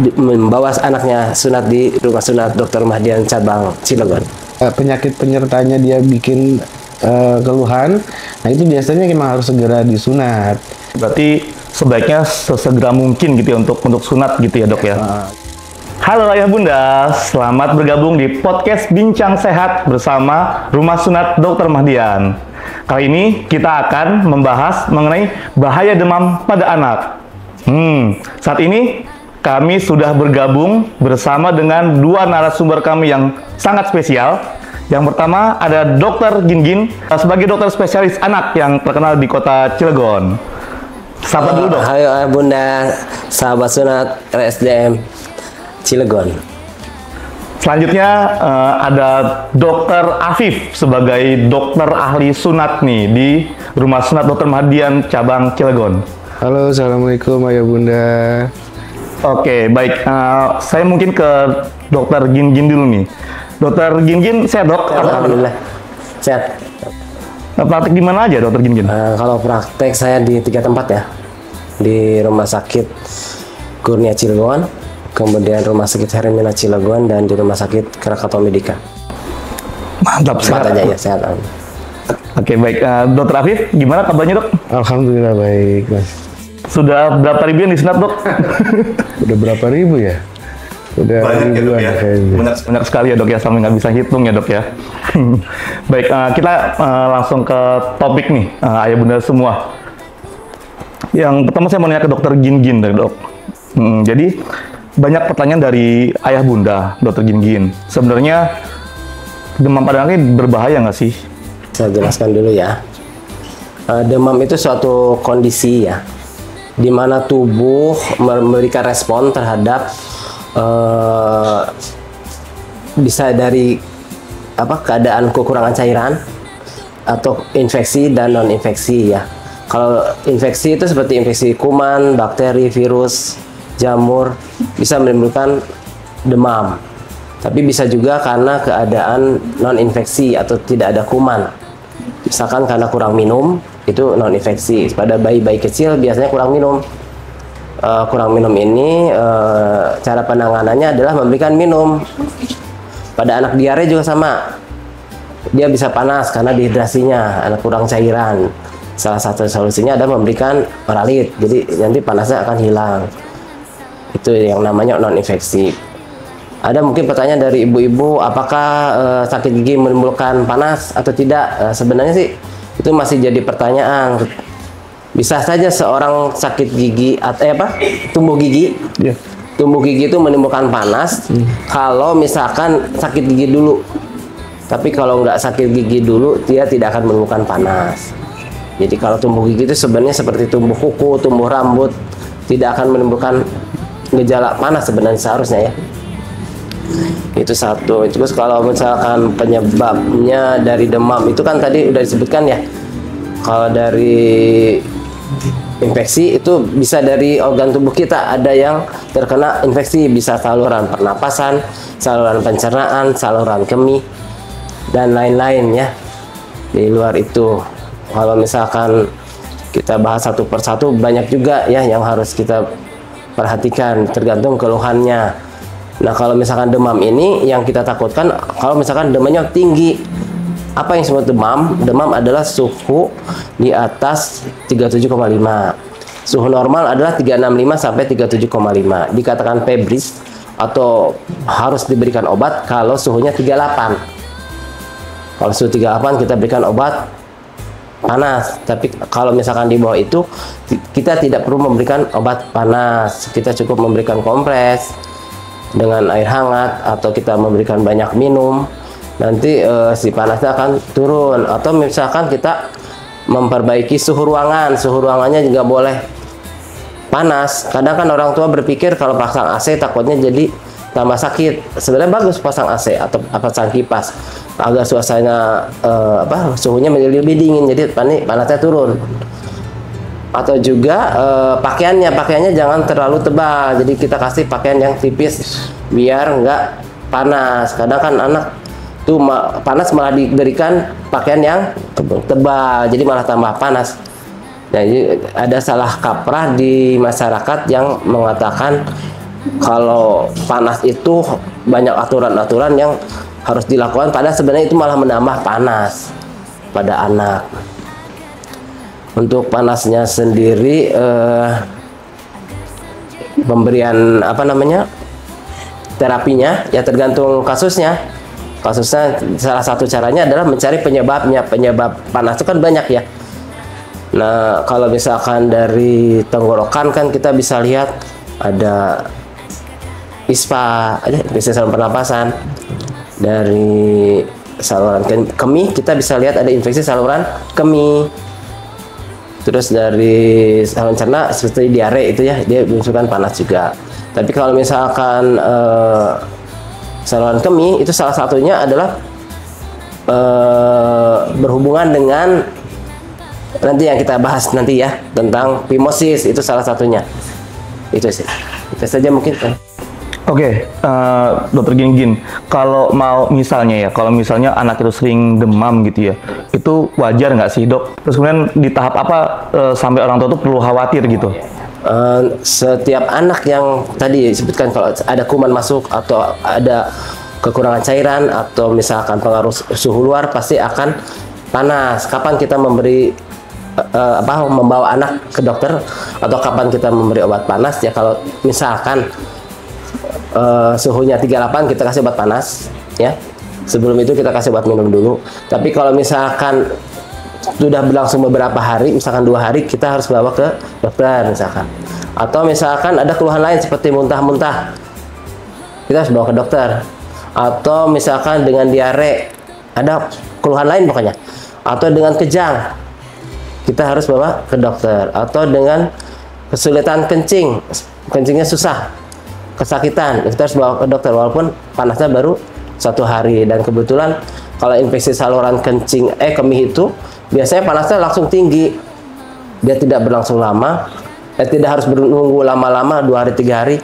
membawa anaknya sunat di rumah sunat Dr. Mahdian cabang Cilegon. Penyakit penyertanya dia bikin keluhan, nah itu biasanya memang harus segera disunat. Berarti sebaiknya sesegera mungkin gitu ya untuk sunat gitu ya dok ya. Halo ayah bunda, selamat bergabung di podcast Bincang Sehat bersama Rumah Sunat Dr. Mahdian. Kali ini kita akan membahas mengenai bahaya demam pada anak. Saat ini kami sudah bergabung bersama dengan dua narasumber kami yang sangat spesial. Yang pertama ada Dr. Gingin sebagai dokter spesialis anak yang terkenal di kota Cilegon. Sapa dulu dok. Hayo ayah bunda, sahabat sunat RSDM Cilegon. Selanjutnya ada Dr. Afif sebagai dokter ahli sunat nih di Rumah Sunat Dr. Mahdian cabang Cilegon. Halo, assalamualaikum ayah bunda. Oke, baik. Saya mungkin ke Dokter Gingin dulu nih. Dokter Gingin, sehat dok? Alhamdulillah, sehat. Praktek di mana aja Dokter Gingin? Kalau praktek saya di 3 tempat ya. Di Rumah Sakit Kurnia Cilegon, kemudian Rumah Sakit Hermina Cilegon, dan di Rumah Sakit Krakatau Medika. Mantap, Tempat sehat. aja ya, sehat. Oke, baik. Dokter Afif, gimana kabarnya dok? Alhamdulillah baik mas. Sudah berapa ribu yang disunat dok? Udah berapa ribu ya? Udah Banyak ya dok ribuan ya? kayaknya. Banyak sekali ya dok ya, sampai nggak bisa hitung ya dok ya. Baik, kita langsung ke topik nih, ayah bunda semua. Yang pertama saya mau nanya ke dokter Gingin dok. Jadi banyak pertanyaan dari ayah bunda, dokter Gingin. Sebenarnya demam pada anak ini berbahaya nggak sih? Saya jelaskan dulu ya. Demam itu suatu kondisi ya, di mana tubuh memberikan respon terhadap bisa dari keadaan kekurangan cairan atau infeksi dan non infeksi ya. Kalau infeksi itu seperti infeksi kuman, bakteri, virus, jamur, bisa menimbulkan demam. Tapi bisa juga karena keadaan non infeksi atau tidak ada kuman. Misalkan karena kurang minum, itu non infeksi. Pada bayi-bayi kecil biasanya kurang minum. Kurang minum ini cara penanganannya adalah memberikan minum. Pada anak diare juga sama, dia bisa panas karena dehidrasinya, anak kurang cairan. Salah satu solusinya adalah memberikan oralit, jadi nanti panasnya akan hilang. Itu yang namanya non infeksi. Ada mungkin pertanyaan dari ibu-ibu, apakah sakit gigi menimbulkan panas atau tidak? Sebenarnya sih itu masih jadi pertanyaan. Bisa saja seorang sakit gigi tumbuh gigi, tumbuh gigi itu menimbulkan panas kalau misalkan sakit gigi dulu. Tapi kalau nggak sakit gigi dulu, dia tidak akan menimbulkan panas. Jadi kalau tumbuh gigi itu sebenarnya seperti tumbuh kuku, tumbuh rambut, tidak akan menimbulkan gejala panas sebenarnya seharusnya ya. Itu satu. Terus kalau misalkan penyebabnya dari demam itu kan tadi udah disebutkan ya. Kalau dari infeksi itu bisa dari organ tubuh kita, ada yang terkena infeksi, bisa saluran pernapasan, saluran pencernaan, saluran kemih, dan lain-lain ya. Di luar itu, kalau misalkan kita bahas satu persatu, banyak juga ya yang harus kita perhatikan, tergantung keluhannya. Nah, kalau misalkan demam ini yang kita takutkan, kalau misalkan demamnya tinggi. Apa yang disebut demam? Demam adalah suhu di atas 37,5. Suhu normal adalah 365 sampai 37,5. Dikatakan febris atau harus diberikan obat kalau suhunya 38. Kalau suhu 38 kita berikan obat panas. Tapi kalau misalkan di bawah itu kita tidak perlu memberikan obat panas. Kita cukup memberikan kompres dengan air hangat atau kita memberikan banyak minum. Nanti si panasnya akan turun. Atau misalkan kita memperbaiki suhu ruangan, suhu ruangannya juga boleh panas. Kadang kan orang tua berpikir kalau pasang AC takutnya jadi tambah sakit. Sebenarnya bagus pasang AC atau pasang kipas agar suasana suhunya menjadi lebih dingin, jadi panasnya turun. Atau juga pakaiannya jangan terlalu tebal, jadi kita kasih pakaian yang tipis biar nggak panas. Kadang kan anak tuh panas malah diberikan pakaian yang tebal, jadi malah tambah panas. Jadi ada salah kaprah di masyarakat yang mengatakan kalau panas itu banyak aturan-aturan yang harus dilakukan, padahal sebenarnya itu malah menambah panas pada anak. Untuk panasnya sendiri, pemberian terapinya ya tergantung kasusnya. Salah satu caranya adalah mencari penyebabnya. Penyebab panas itu kan banyak ya. Nah, kalau misalkan dari tenggorokan kan kita bisa lihat ada ISPA, ada infeksi saluran pernapasan. Dari saluran kemih kita bisa lihat ada infeksi saluran kemih. Terus dari saluran cerna seperti diare itu ya, dia menunjukkan panas juga. Tapi kalau misalkan saluran kemih itu salah satunya adalah berhubungan dengan nanti yang kita bahas nanti ya, tentang phimosis, itu salah satunya. Itu sih. Itu saja mungkin. Oke, dokter Gin, kalau misalnya anak itu sering demam gitu ya, itu wajar nggak sih dok? Terus kemudian di tahap apa sampai orang tua tuh perlu khawatir gitu? Setiap anak yang tadi disebutkan, kalau ada kuman masuk atau ada kekurangan cairan atau misalkan pengaruh suhu luar, pasti akan panas. Kapan kita membawa anak ke dokter atau kapan kita memberi obat panas ya? Kalau misalkan suhunya 38, kita kasih obat panas ya. Sebelum itu kita kasih obat minum dulu. Tapi kalau misalkan sudah berlangsung beberapa hari, misalkan 2 hari, kita harus bawa ke dokter misalkan. Atau misalkan ada keluhan lain seperti muntah-muntah, kita harus bawa ke dokter. Atau misalkan dengan diare, ada keluhan lain pokoknya. Atau dengan kejang, kita harus bawa ke dokter. Atau dengan kesulitan kencingnya susah, kesakitan, kita harus bawa ke dokter walaupun panasnya baru 1 hari. Dan kebetulan kalau infeksi saluran kemih itu biasanya panasnya langsung tinggi, dia tidak berlangsung lama, tidak harus menunggu lama-lama 2 hari 3 hari.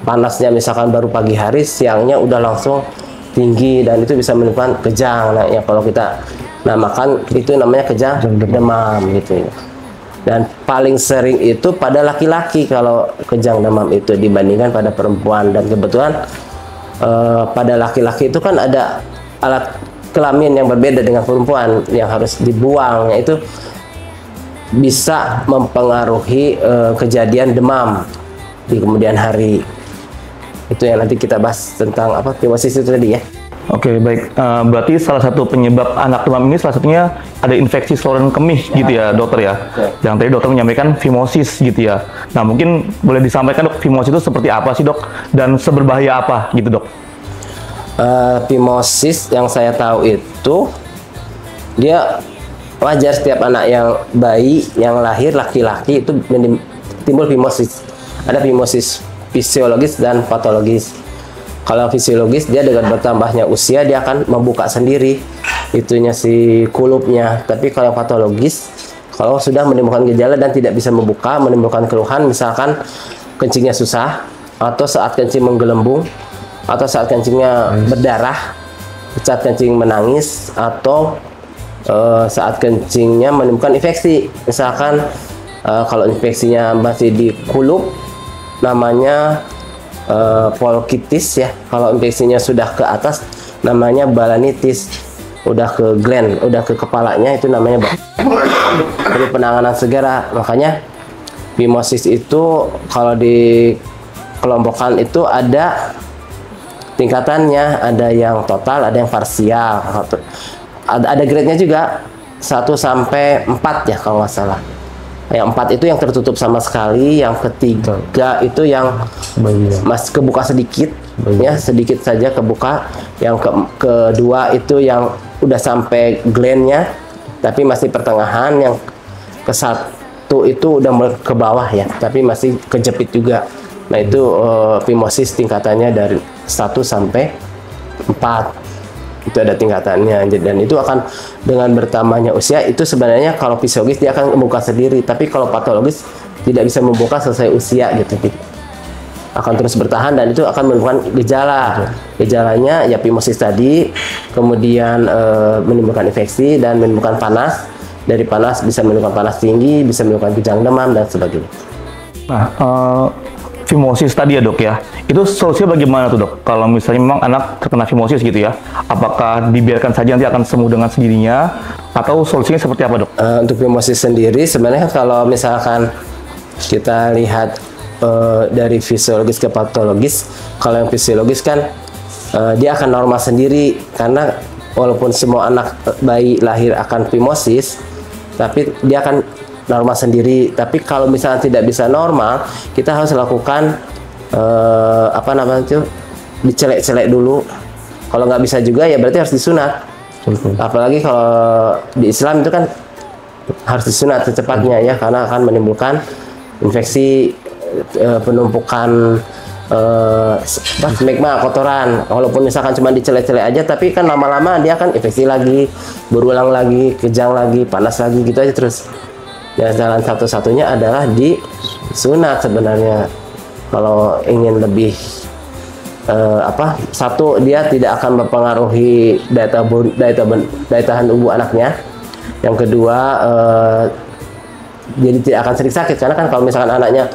Panasnya misalkan baru pagi hari, siangnya udah langsung tinggi, dan itu bisa menimbulkan kejang. Nah ya, kalau kita namakan itu namanya kejang demam gitu. Dan paling sering itu pada laki-laki kalau kejang demam itu dibandingkan pada perempuan. Dan kebetulan pada laki-laki itu kan ada alat kelamin yang berbeda dengan perempuan yang harus dibuang, yaitu bisa mempengaruhi kejadian demam di kemudian hari. Itu yang nanti kita bahas tentang phimosis itu tadi ya. Oke, baik. Berarti salah satu penyebab anak demam ini salah satunya ada infeksi saluran kemih gitu ya, dokter ya. Yang tadi dokter menyampaikan phimosis gitu ya. Nah, mungkin boleh disampaikan dok, phimosis itu seperti apa sih dok? Dan seberbahaya apa gitu dok? Phimosis yang saya tahu itu dia wajar, setiap anak yang bayi yang lahir laki-laki itu timbul phimosis. Ada phimosis fisiologis dan patologis. Kalau fisiologis, dia dengan bertambahnya usia dia akan membuka sendiri itunya si kulupnya. Tapi kalau patologis, kalau sudah menimbulkan gejala dan tidak bisa membuka, menimbulkan keluhan, misalkan kencingnya susah, atau saat kencing menggelembung, atau saat kencingnya berdarah, saat kencing menangis, atau saat kencingnya menimbulkan infeksi. Misalkan kalau infeksinya masih di kulup, namanya polkitis ya. Kalau infeksinya sudah ke atas, namanya balanitis. Udah ke gland, udah ke kepalanya, itu namanya perlu penanganan segera. Makanya phimosis itu kalau dikelompokkan itu ada tingkatannya, ada yang total, ada yang parsial, ada grade-nya juga 1 sampai 4 ya kalau nggak salah. Yang 4 itu yang tertutup sama sekali, yang ketiga itu yang masih kebuka sedikit, ya sedikit saja kebuka. Yang kedua itu yang udah sampai glandnya, tapi masih pertengahan. Yang ke-1 itu udah mulai ke bawah ya, tapi masih kejepit juga. Nah itu phimosis tingkatannya dari 1 sampai 4. Itu ada tingkatannya, dan itu akan dengan bertambahnya usia. Itu sebenarnya kalau fisiologis dia akan membuka sendiri, tapi kalau patologis tidak bisa membuka selesai usia gitu, akan terus bertahan, dan itu akan menimbulkan gejalanya ya phimosis tadi, kemudian menimbulkan infeksi dan menimbulkan panas. Dari panas bisa menimbulkan panas tinggi, bisa menimbulkan kejang demam dan sebagainya. Nah, fimosis tadi ya dok ya, itu solusinya bagaimana tuh dok? Kalau misalnya memang anak terkena fimosis gitu ya, apakah dibiarkan saja nanti akan sembuh dengan sendirinya, atau solusinya seperti apa dok? Untuk fimosis sendiri sebenarnya kalau misalkan kita lihat dari fisiologis ke patologis, kalau yang fisiologis kan dia akan normal sendiri, karena walaupun semua anak bayi lahir akan fimosis, tapi dia akan normal sendiri. Tapi kalau misalnya tidak bisa normal, kita harus lakukan apa namanya itu, dicelek-celek dulu. Kalau nggak bisa juga ya berarti harus disunat. Apalagi kalau di Islam itu kan harus disunat secepatnya ya, karena akan menimbulkan infeksi, penumpukan smegma, kotoran. Walaupun misalkan cuma dicelek-celek aja, tapi kan lama-lama dia akan infeksi lagi, berulang lagi, kejang lagi, panas lagi, gitu aja terus. Ya, jalan satu-satunya adalah disunat sebenarnya. Kalau ingin lebih satu, dia tidak akan mempengaruhi daya tahan tubuh anaknya. Yang kedua, jadi tidak akan sering sakit, karena kan kalau misalkan anaknya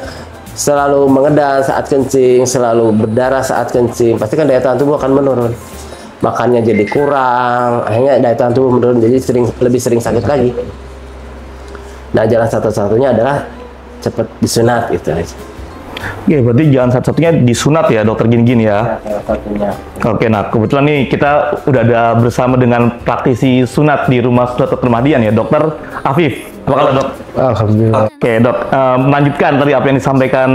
selalu mengedal saat kencing, selalu berdarah saat kencing, pasti kan daya tahan tubuh akan menurun. Makannya jadi kurang, akhirnya daya tahan tubuh menurun, jadi lebih sering sakit lagi. Nah, jalan satu-satunya adalah cepat disunat itu aja. Oke, berarti jalan satu-satunya disunat ya dokter Gin ya. Oke, nah kebetulan nih kita udah ada bersama dengan praktisi sunat di Rumah Sunat Dr. Mahdian ya, Dokter Afif. Apa kabar dok? Alhamdulillah. Oke dok, melanjutkan tadi apa yang disampaikan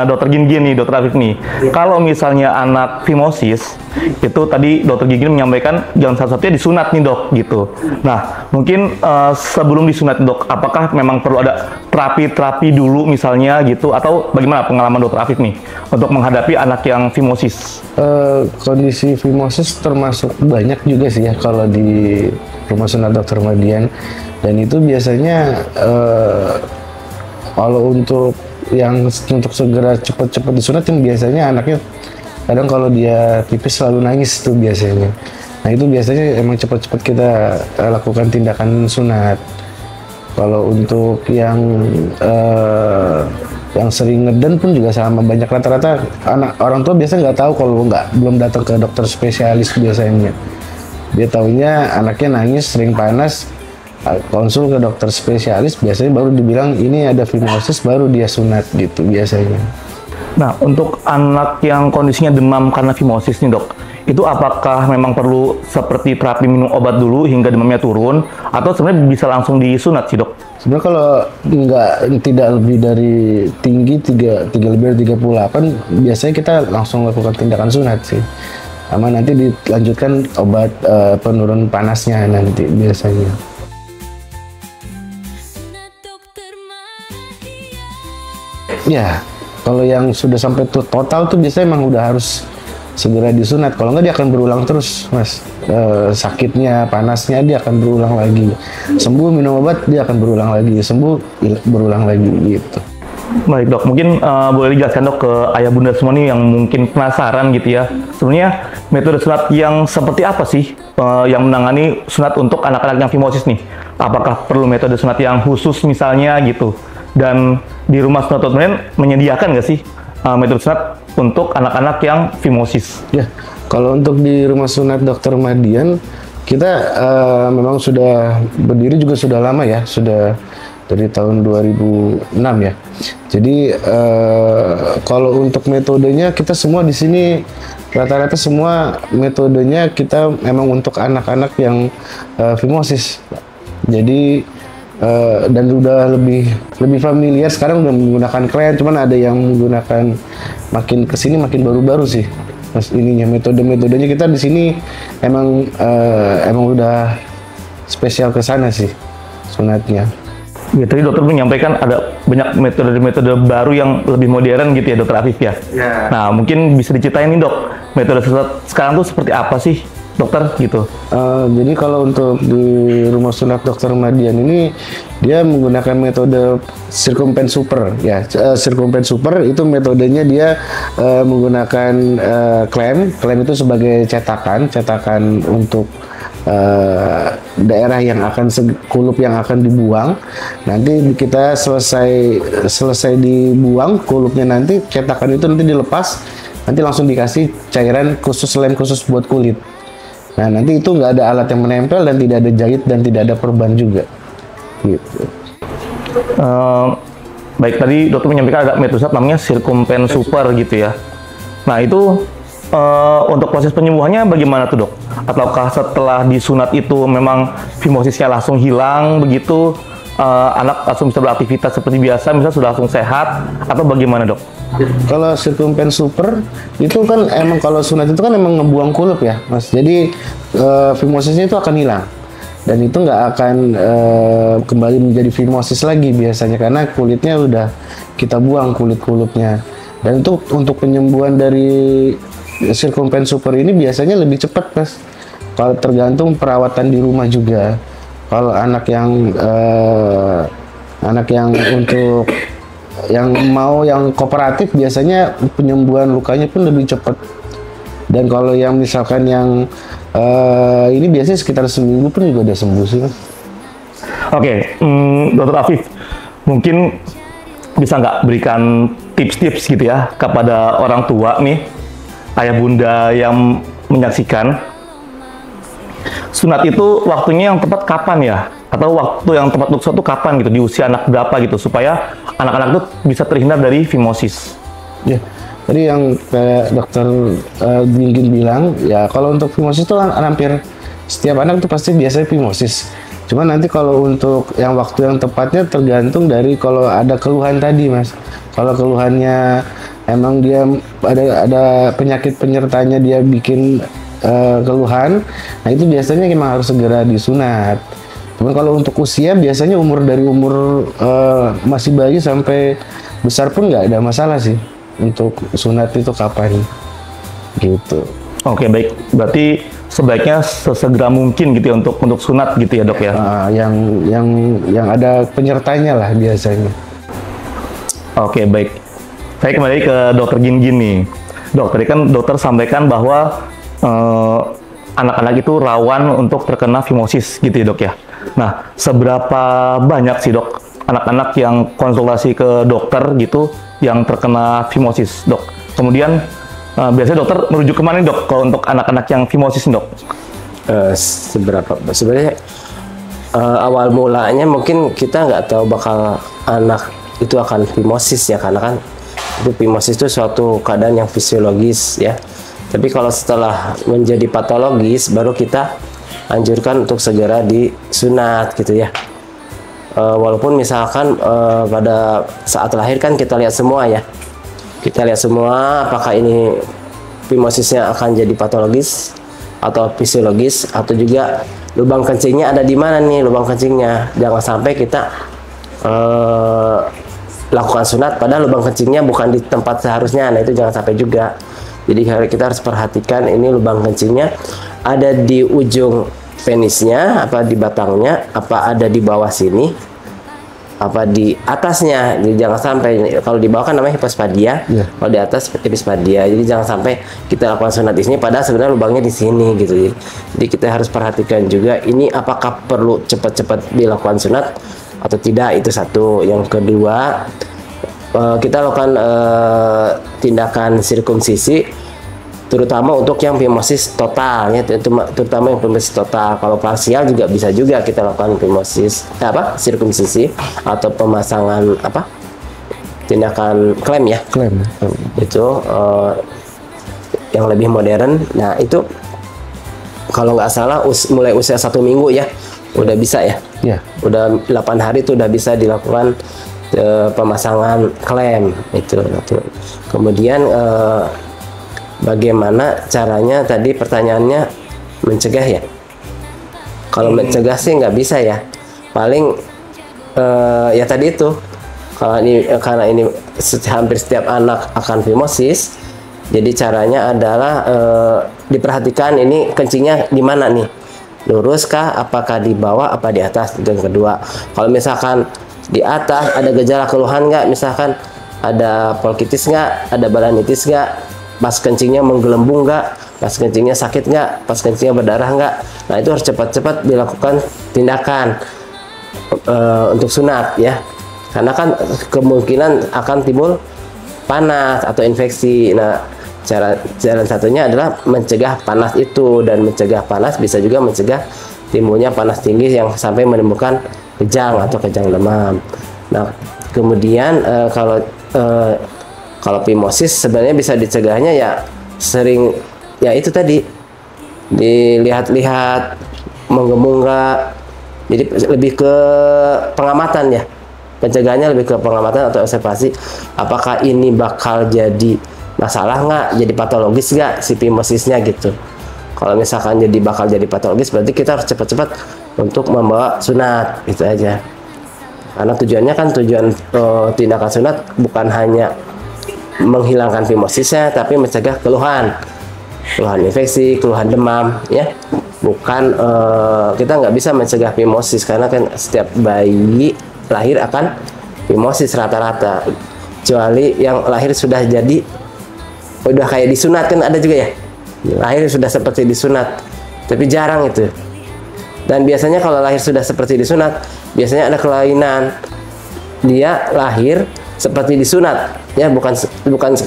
dokter Gin nih, dokter Afif nih. Kalau misalnya anak fimosis, itu tadi dokter Gin menyampaikan jalan satu-satunya disunat nih dok, gitu. Nah, mungkin sebelum disunat dok, apakah memang perlu ada terapi dulu misalnya gitu, atau bagaimana pengalaman dokter Afif nih untuk menghadapi anak yang fimosis? Kondisi fimosis termasuk banyak juga sih ya kalau di Rumah Sunat Dr. Mahdian, dan itu biasanya kalau untuk segera cepat-cepat disunat, yang biasanya anaknya kadang kalau dia pipis selalu nangis tuh biasanya. Nah itu biasanya emang cepat-cepat kita lakukan tindakan sunat. Kalau untuk yang sering ngeden pun juga sama, banyak rata-rata orang tua biasanya nggak tahu kalau belum datang ke dokter spesialis biasanya. Dia taunya anaknya nangis, sering panas, konsul ke dokter spesialis, biasanya baru dibilang ini ada fimosis, baru dia sunat gitu biasanya. Nah, untuk anak yang kondisinya demam karena fimosis nih dok, itu apakah memang perlu seperti terapi minum obat dulu hingga demamnya turun, atau sebenarnya bisa langsung disunat sih dok? Sebenarnya kalau tidak lebih dari tinggi 38, biasanya kita langsung lakukan tindakan sunat sih. Sama nanti dilanjutkan obat penurun panasnya nanti biasanya. Ya, kalau yang sudah sampai total tuh biasanya emang udah harus segera disunat. Kalau nggak dia akan berulang terus, mas. Sakitnya, panasnya dia akan berulang lagi. Sembuh minum obat dia akan berulang lagi. Sembuh berulang lagi gitu. Baik dok, mungkin boleh dijelaskan dok ke ayah bunda semua nih yang mungkin penasaran gitu ya. Sebenarnya metode sunat yang seperti apa sih yang menangani sunat untuk anak-anak yang fimosis nih? Apakah perlu metode sunat yang khusus misalnya gitu? Dan di Rumah Sunat Dr. Mahdian menyediakan nggak sih metode sunat untuk anak-anak yang fimosis? Ya, kalau untuk di Rumah Sunat Dr. Mahdian, kita memang sudah berdiri juga sudah lama ya, sudah dari tahun 2006 ya. Jadi kalau untuk metodenya kita semua di sini rata-rata semua metodenya kita memang untuk anak-anak yang fimosis. Jadi dan udah lebih familiar sekarang, udah menggunakan klien, cuman ada yang menggunakan makin kesini makin baru-baru sih mas ininya, metodenya kita di sini emang udah spesial ke sana sih sunatnya. Ya, tadi dokter menyampaikan ada banyak metode-metode baru yang lebih modern gitu ya dokter Afif ya. Yeah. Nah mungkin bisa diceritain nih dok, metode sunat sekarang tuh seperti apa sih dokter gitu? Jadi kalau untuk di Rumah Sunat Dr. Mahdian ini dia menggunakan metode circumference super ya. Circumference super itu metodenya dia menggunakan klem itu sebagai cetakan untuk daerah yang akan kulup yang akan dibuang. Nanti kita selesai dibuang kulupnya, nanti cetakan itu nanti dilepas, nanti langsung dikasih cairan khusus, lem khusus buat kulit. Nah, nanti itu nggak ada alat yang menempel dan tidak ada jahit dan tidak ada perban juga. Gitu. Baik, tadi dokter menyampaikan ada metode namanya Circumpen Super gitu ya. Nah, itu untuk proses penyembuhannya bagaimana tuh, Dok? Ataukah setelah disunat itu memang fimosisnya langsung hilang begitu, anak langsung bisa beraktivitas seperti biasa, misalnya sudah langsung sehat, atau bagaimana, Dok? Kalau Circumpen Super itu kan emang, kalau sunat itu kan emang ngebuang kulup ya, Mas. Jadi fimosisnya itu akan hilang dan itu nggak akan kembali menjadi fimosis lagi biasanya, karena kulitnya udah kita buang kulit-kulupnya. Dan itu untuk penyembuhan dari Circumpen Super ini biasanya lebih cepat, Mas. Kalau tergantung perawatan di rumah juga. Kalau anak yang untuk yang kooperatif biasanya penyembuhan lukanya pun lebih cepat. Dan kalau yang misalkan yang ini biasanya sekitar seminggu pun juga udah sembuh sih, Mas. Oke, Dokter Afif, mungkin bisa nggak berikan tips-tips gitu ya kepada orang tua nih, ayah bunda yang menyaksikan, sunat itu waktunya yang tepat kapan ya? Atau waktu yang tepat untuk sunat itu kapan gitu, di usia anak berapa gitu, supaya anak-anak itu bisa terhindar dari fimosis? Ya, tadi yang kayak dokter Ginggin bilang, ya kalau untuk fimosis itu hampir setiap anak itu pasti biasanya fimosis. Cuma nanti kalau untuk yang waktu yang tepatnya tergantung dari kalau ada keluhan tadi, Mas. Kalau keluhannya emang dia ada penyakit penyertanya, dia bikin keluhan, nah itu biasanya memang harus segera disunat. Cuma kalau untuk usia biasanya dari umur masih bayi sampai besar pun nggak ada masalah sih untuk sunat itu kapan gitu. Oke, baik, berarti sebaiknya sesegera mungkin gitu ya untuk sunat gitu ya, Dok ya. Yang ada penyertanya lah biasanya. Oke, baik. Saya kembali ke Dokter Ginggin nih. Dok, tadi kan dokter sampaikan bahwa anak-anak itu rawan untuk terkena fimosis gitu ya, Dok ya. Nah, seberapa banyak sih, Dok, anak-anak yang konsultasi ke dokter gitu yang terkena fimosis, Dok? Kemudian biasanya dokter merujuk kemana, Dok, kalau untuk anak-anak yang fimosis, Dok? Sebenarnya awal mulanya mungkin kita nggak tahu bakal anak itu akan fimosis ya, karena kan itu fimosis itu suatu keadaan yang fisiologis ya. Tapi kalau setelah menjadi patologis, baru kita anjurkan untuk segera disunat gitu ya. Walaupun misalkan pada saat lahir kan kita lihat semua ya. Kita lihat semua apakah ini fimosisnya akan jadi patologis atau fisiologis, atau juga lubang kencingnya ada di mana nih lubang kencingnya. Jangan sampai kita lakukan sunat padahal lubang kencingnya bukan di tempat seharusnya. Nah, itu jangan sampai juga. Jadi kita harus perhatikan ini lubang kencingnya ada di ujung penisnya, apa di batangnya, apa ada di bawah sini, apa di atasnya. Jadi jangan sampai, kalau di bawah kan namanya hipospadia, kalau di atas epispadia. Jadi jangan sampai kita lakukan sunat di sini padahal sebenarnya lubangnya di sini gitu. Jadi kita harus perhatikan juga ini apakah perlu cepat-cepat dilakukan sunat atau tidak, itu satu. Yang kedua, kita lakukan tindakan sirkumsisi terutama untuk yang fimosis total ya, terutama yang fimosis total. Kalau parsial juga bisa juga kita lakukan sirkumsisi atau pemasangan tindakan klem ya. Klem. Itu yang lebih modern. Nah, itu kalau nggak salah mulai usia 1 minggu ya udah bisa ya. Udah 8 hari itu udah bisa dilakukan pemasangan klem itu. Kemudian bagaimana caranya, tadi pertanyaannya mencegah ya. Kalau mencegah sih nggak bisa ya, paling ya tadi itu, kalau ini karena ini hampir setiap anak akan fimosis, jadi caranya adalah diperhatikan ini kencingnya di mana nih, lurus kah, apakah di bawah apa di atas. Itu yang kedua. Kalau misalkan di atas ada gejala keluhan nggak, misalkan ada polkitis nggak, ada balanitis nggak, pas kencingnya menggelembung nggak, pas kencingnya sakit nggak, pas kencingnya berdarah nggak. Nah itu harus cepat-cepat dilakukan tindakan untuk sunat ya, karena kan kemungkinan akan timbul panas atau infeksi. Nah jalan satunya adalah mencegah panas itu, dan mencegah panas bisa juga mencegah timbulnya panas tinggi yang sampai menimbulkan kejang atau kejang demam. Nah kemudian kalau phimosis sebenarnya bisa dicegahnya ya sering ya itu tadi, dilihat-lihat, menggemung nggak. Jadi lebih ke pengamatan ya, pencegahannya lebih ke pengamatan atau observasi, apakah ini bakal jadi masalah nggak, jadi patologis nggak si phimosisnya gitu. Kalau misalkan bakal jadi patologis, berarti kita harus cepat-cepat untuk membawa sunat, itu aja. Karena tujuannya kan tindakan sunat bukan hanya menghilangkan phimosisnya, tapi mencegah keluhan infeksi, keluhan demam ya. Bukan kita nggak bisa mencegah phimosis, karena kan setiap bayi lahir akan phimosis rata-rata, kecuali yang lahir sudah jadi udah kayak disunat, kan ada juga ya, lahir sudah seperti disunat, tapi jarang itu. Dan biasanya kalau lahir sudah seperti disunat, biasanya ada kelainan, dia lahir seperti disunat ya, bukan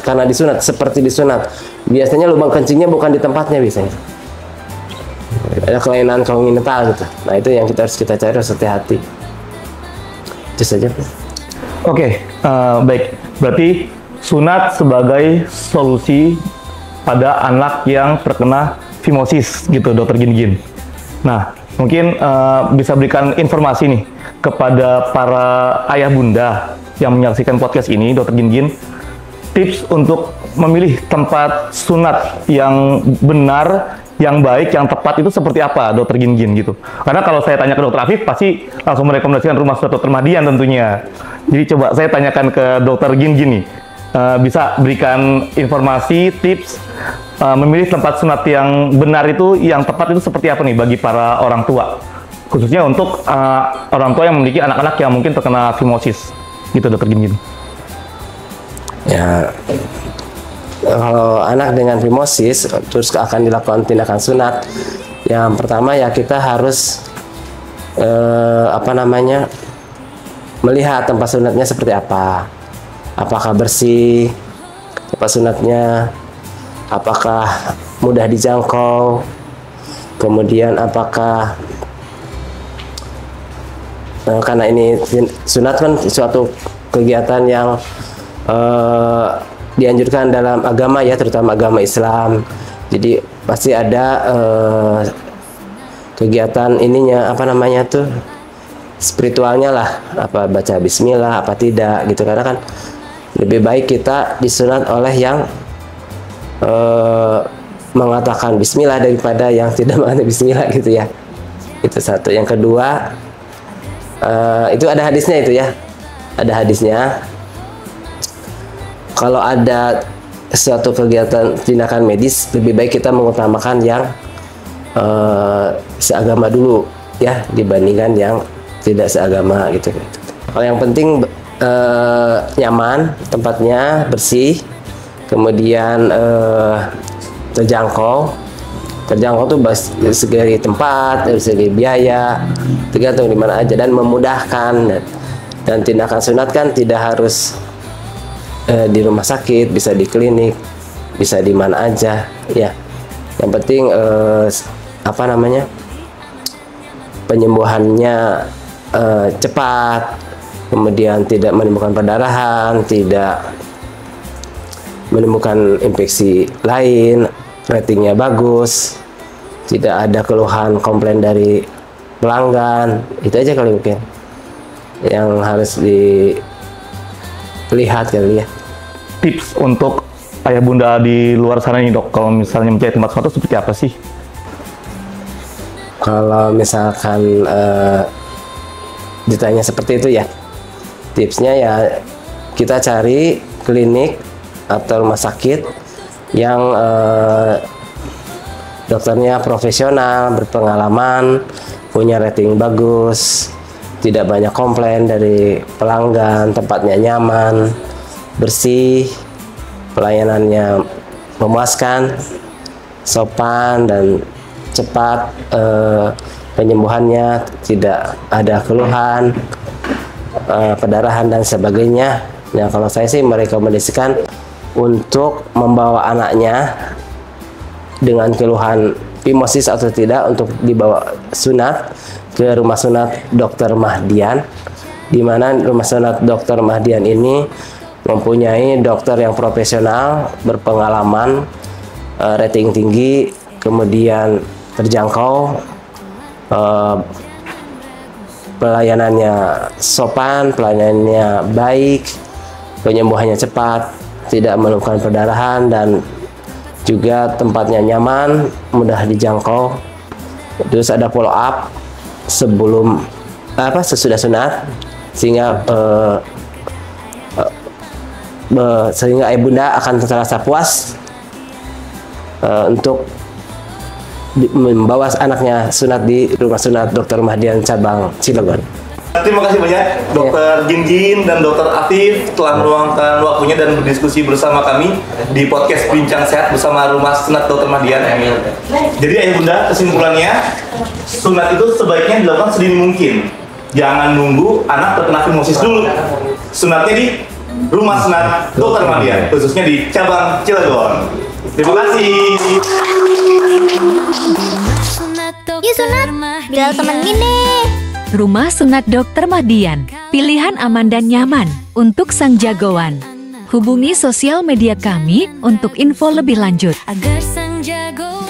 karena disunat, seperti disunat. Biasanya lubang kencingnya bukan di tempatnya, biasanya ada kelainan kongenital gitu. Nah itu yang kita harus cari, harus hati-hati. Itu saja. Oke, baik. Berarti sunat sebagai solusi pada anak yang terkena phimosis gitu, Dokter Gin. Nah, mungkin bisa berikan informasi nih kepada para ayah bunda yang menyaksikan podcast ini, Dokter Gin, tips untuk memilih tempat sunat yang benar, yang baik, yang tepat itu seperti apa, Dokter Gin gitu. Karena kalau saya tanya ke Dokter Afif, pasti langsung merekomendasikan Rumah Sunat Dokter Mahdian tentunya. Jadi coba saya tanyakan ke Dokter Gin nih, bisa berikan informasi, tips memilih tempat sunat yang benar itu, yang tepat itu seperti apa nih bagi para orang tua, khususnya untuk orang tua yang memiliki anak-anak yang mungkin terkena phimosis gitu, Dokter Gin. Ya, kalau anak dengan phimosis terus akan dilakukan tindakan sunat. Yang pertama ya kita harus melihat tempat sunatnya seperti apa. Apakah bersih tempat sunatnya, apakah mudah dijangkau, kemudian apakah karena ini sunat kan suatu kegiatan yang dianjurkan dalam agama ya, terutama agama Islam. Jadi pasti ada kegiatan ininya, spiritualnya lah, baca bismillah apa tidak gitu. Karena kan lebih baik kita disunat oleh yang mengatakan bismillah daripada yang tidak mengatakan bismillah gitu ya. Itu satu. Yang kedua, itu ada hadisnya itu ya, ada hadisnya. Kalau ada suatu kegiatan tindakan medis, lebih baik kita mengutamakan yang seagama dulu ya, dibandingkan yang tidak seagama gitu. Kalau yang penting nyaman, tempatnya bersih, kemudian terjangkau tuh dari segi tempat, dari segi biaya, tergantung di mana aja, dan memudahkan. Dan tindakan sunat kan tidak harus di rumah sakit, bisa di klinik, bisa di mana aja ya. Yang penting penyembuhannya cepat, kemudian tidak menimbulkan perdarahan, tidak menimbulkan infeksi lain, ratingnya bagus, tidak ada keluhan komplain dari pelanggan. Itu aja kali mungkin yang harus dilihat kali ya. Tips untuk ayah bunda di luar sana nih, Dok, kalau misalnya mencari tempat sunat seperti apa sih? Kalau misalkan ditanya seperti itu ya, tipsnya ya kita cari klinik atau rumah sakit yang dokternya profesional, berpengalaman, punya rating bagus, tidak banyak komplain dari pelanggan, tempatnya nyaman, bersih, pelayanannya memuaskan, sopan dan cepat penyembuhannya, tidak ada keluhan, perdarahan dan sebagainya. Nah, kalau saya sih merekomendasikan untuk membawa anaknya dengan keluhan fimosis atau tidak untuk dibawa sunat ke rumah sunat Dr. Mahdian, di mana rumah sunat Dr. Mahdian ini mempunyai dokter yang profesional, berpengalaman, rating tinggi, kemudian terjangkau, pelayanannya sopan, pelayanannya baik, penyembuhannya cepat, tidak menemukan perdarahan, dan juga tempatnya nyaman, mudah dijangkau. Terus ada follow up sebelum sesudah sunat, sehingga sehingga ibunda akan terasa puas untuk membawa anaknya sunat di rumah sunat Dr. Mahdian cabang Cilegon. Terima kasih banyak Dokter Ginggin dan Dokter Atif telah meluangkan waktunya dan berdiskusi bersama kami di podcast Bincang Sehat bersama Rumah Sunat Dr. Mahdian. Jadi ayah bunda, kesimpulannya, sunat itu sebaiknya dilakukan sedini mungkin. Jangan nunggu anak terkena fimosis dulu. Sunatnya di Rumah Sunat Dr. Mahdian, khususnya di cabang Cilegon. Terima kasih. Yuk sunat, biar temen gini. Rumah Sunat Dr. Mahdian, pilihan aman dan nyaman untuk sang jagoan. Hubungi sosial media kami untuk info lebih lanjut. Agar sang jagoan